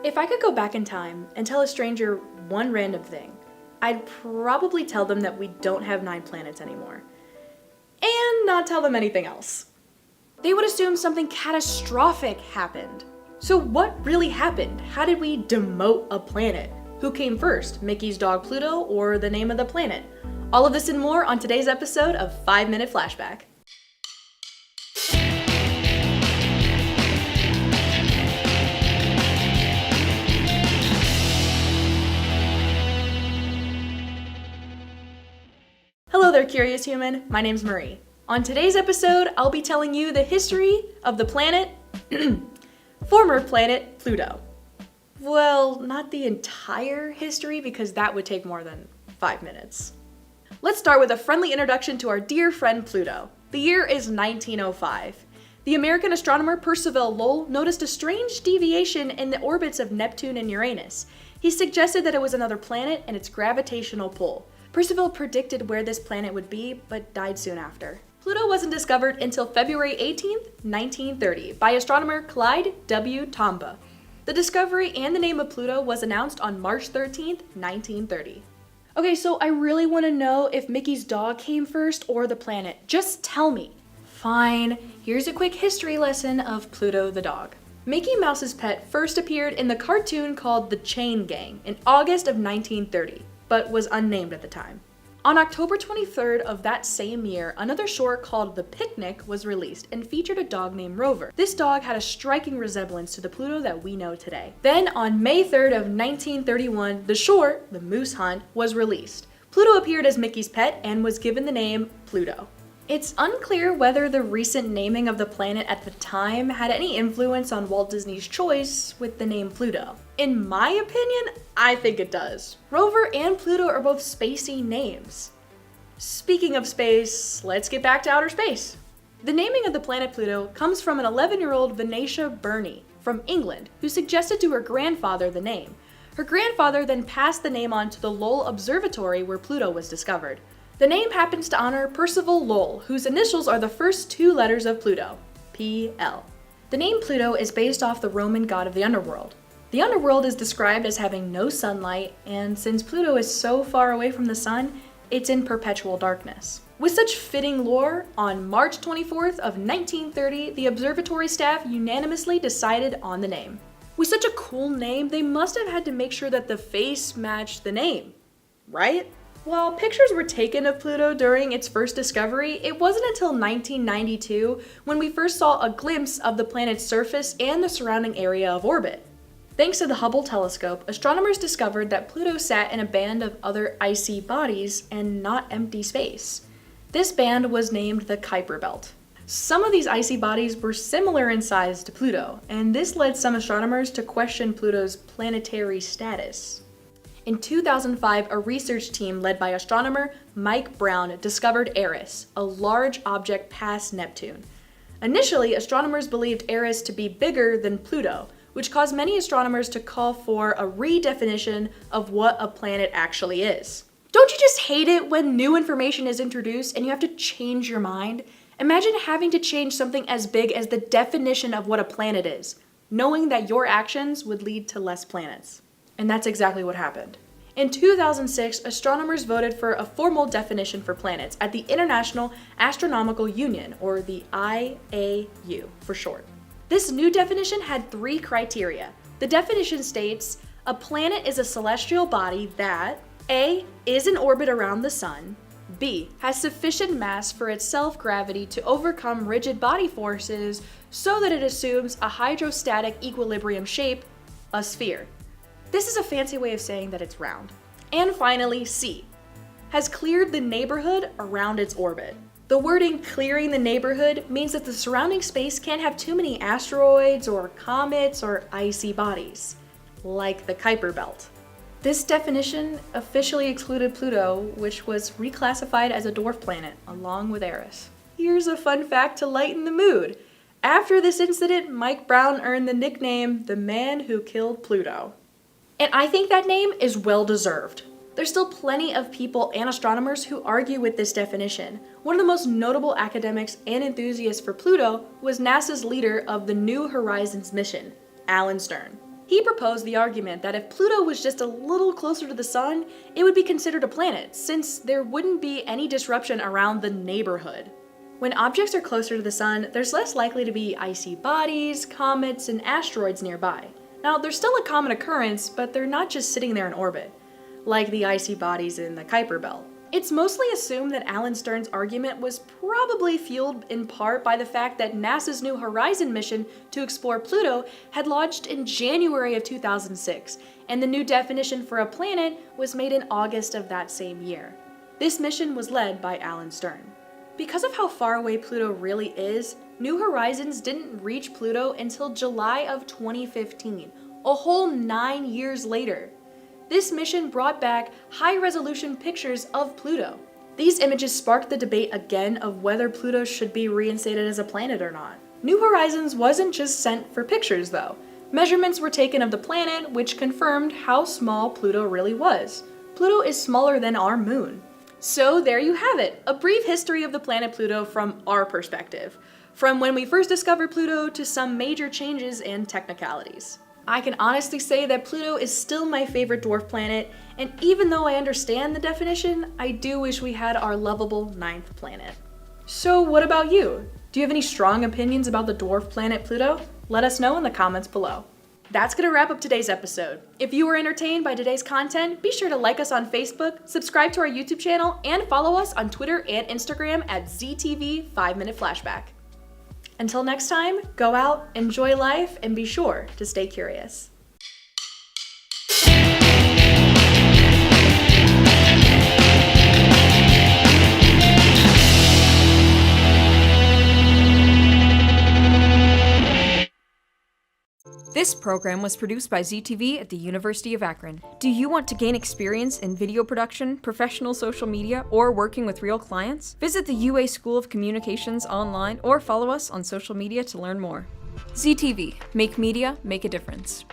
If I could go back in time and tell a stranger one random thing, I'd probably tell them that we don't have 9 planets anymore. And not tell them anything else. They would assume something catastrophic happened. So what really happened? How did we demote a planet? Who came first, Mickey's dog Pluto or the name of the planet? All of this and more on today's episode of 5-Minute Flashback. Hello there, curious human. My name's Marie. On today's episode, I'll be telling you the history of the planet, former planet Pluto. Well, not the entire history because that would take more than 5 minutes. Let's start with a friendly introduction to our dear friend Pluto. The year is 1905. The American astronomer Percival Lowell noticed a strange deviation in the orbits of Neptune and Uranus. He suggested that it was another planet and its gravitational pull. Percival predicted where this planet would be, but died soon after. Pluto wasn't discovered until February 18, 1930, by astronomer Clyde W. Tombaugh. The discovery and the name of Pluto was announced on March 13, 1930. Okay, so I really want to know if Mickey's dog came first or the planet. Just tell me. Fine, here's a quick history lesson of Pluto the dog. Mickey Mouse's pet first appeared in the cartoon called The Chain Gang in August of 1930. But was unnamed at the time. On October 23rd of that same year, another short called The Picnic was released and featured a dog named Rover. This dog had a striking resemblance to the Pluto that we know today. Then on May 3rd of 1931, the short, The Moose Hunt, was released. Pluto appeared as Mickey's pet and was given the name Pluto. It's unclear whether the recent naming of the planet at the time had any influence on Walt Disney's choice with the name Pluto. In my opinion, I think it does. Rover and Pluto are both spacey names. Speaking of space, let's get back to outer space. The naming of the planet Pluto comes from an 11-year-old Venetia Burney from England who suggested to her grandfather the name. Her grandfather then passed the name on to the Lowell Observatory where Pluto was discovered. The name happens to honor Percival Lowell, whose initials are the first 2 letters of Pluto, P-L. The name Pluto is based off the Roman god of the underworld. The underworld is described as having no sunlight, and since Pluto is so far away from the sun, it's in perpetual darkness. With such fitting lore, on March 24th of 1930, the observatory staff unanimously decided on the name. With such a cool name, they must have had to make sure that the face matched the name, right? While pictures were taken of Pluto during its first discovery, it wasn't until 1992 when we first saw a glimpse of the planet's surface and the surrounding area of orbit. Thanks to the Hubble telescope, astronomers discovered that Pluto sat in a band of other icy bodies and not empty space. This band was named the Kuiper Belt. Some of these icy bodies were similar in size to Pluto, and this led some astronomers to question Pluto's planetary status. In 2005, a research team led by astronomer Mike Brown discovered Eris, a large object past Neptune. Initially, astronomers believed Eris to be bigger than Pluto, which caused many astronomers to call for a redefinition of what a planet actually is. Don't you just hate it when new information is introduced and you have to change your mind? Imagine having to change something as big as the definition of what a planet is, knowing that your actions would lead to less planets. And that's exactly what happened. In 2006, astronomers voted for a formal definition for planets at the International Astronomical Union, or the IAU for short. This new definition had 3 criteria. The definition states, a planet is a celestial body that A, is in orbit around the sun, B, has sufficient mass for its self-gravity to overcome rigid body forces so that it assumes a hydrostatic equilibrium shape, a sphere. This is a fancy way of saying that it's round. And finally, C, has cleared the neighborhood around its orbit. The wording clearing the neighborhood means that the surrounding space can't have too many asteroids or comets or icy bodies, like the Kuiper Belt. This definition officially excluded Pluto, which was reclassified as a dwarf planet, along with Eris. Here's a fun fact to lighten the mood. After this incident, Mike Brown earned the nickname, the man who killed Pluto. And I think that name is well deserved. There's still plenty of people and astronomers who argue with this definition. One of the most notable academics and enthusiasts for Pluto was NASA's leader of the New Horizons mission, Alan Stern. He proposed the argument that if Pluto was just a little closer to the sun, it would be considered a planet, since there wouldn't be any disruption around the neighborhood. When objects are closer to the sun, there's less likely to be icy bodies, comets, and asteroids nearby. Now, they're still a common occurrence, but they're not just sitting there in orbit, like the icy bodies in the Kuiper Belt. It's mostly assumed that Alan Stern's argument was probably fueled in part by the fact that NASA's New Horizon mission to explore Pluto had launched in January of 2006, and the new definition for a planet was made in August of that same year. This mission was led by Alan Stern. Because of how far away Pluto really is, New Horizons didn't reach Pluto until July of 2015, a whole 9 years later. This mission brought back high-resolution pictures of Pluto. These images sparked the debate again of whether Pluto should be reinstated as a planet or not. New Horizons wasn't just sent for pictures, though. Measurements were taken of the planet, which confirmed how small Pluto really was. Pluto is smaller than our moon. So there you have it, a brief history of the planet Pluto from our perspective, from when we first discovered Pluto to some major changes and technicalities. I can honestly say that Pluto is still my favorite dwarf planet, and even though I understand the definition, I do wish we had our lovable 9th planet. So what about you? Do you have any strong opinions about the dwarf planet Pluto? Let us know in the comments below. That's gonna wrap up today's episode. If you were entertained by today's content, be sure to like us on Facebook, subscribe to our YouTube channel, and follow us on Twitter and Instagram at ZTV 5-Minute Flashback. Until next time, go out, enjoy life, and be sure to stay curious. This program was produced by ZTV at the University of Akron. Do you want to gain experience in video production, professional social media, or working with real clients? Visit the UA School of Communications online or follow us on social media to learn more. ZTV, make media, make a difference.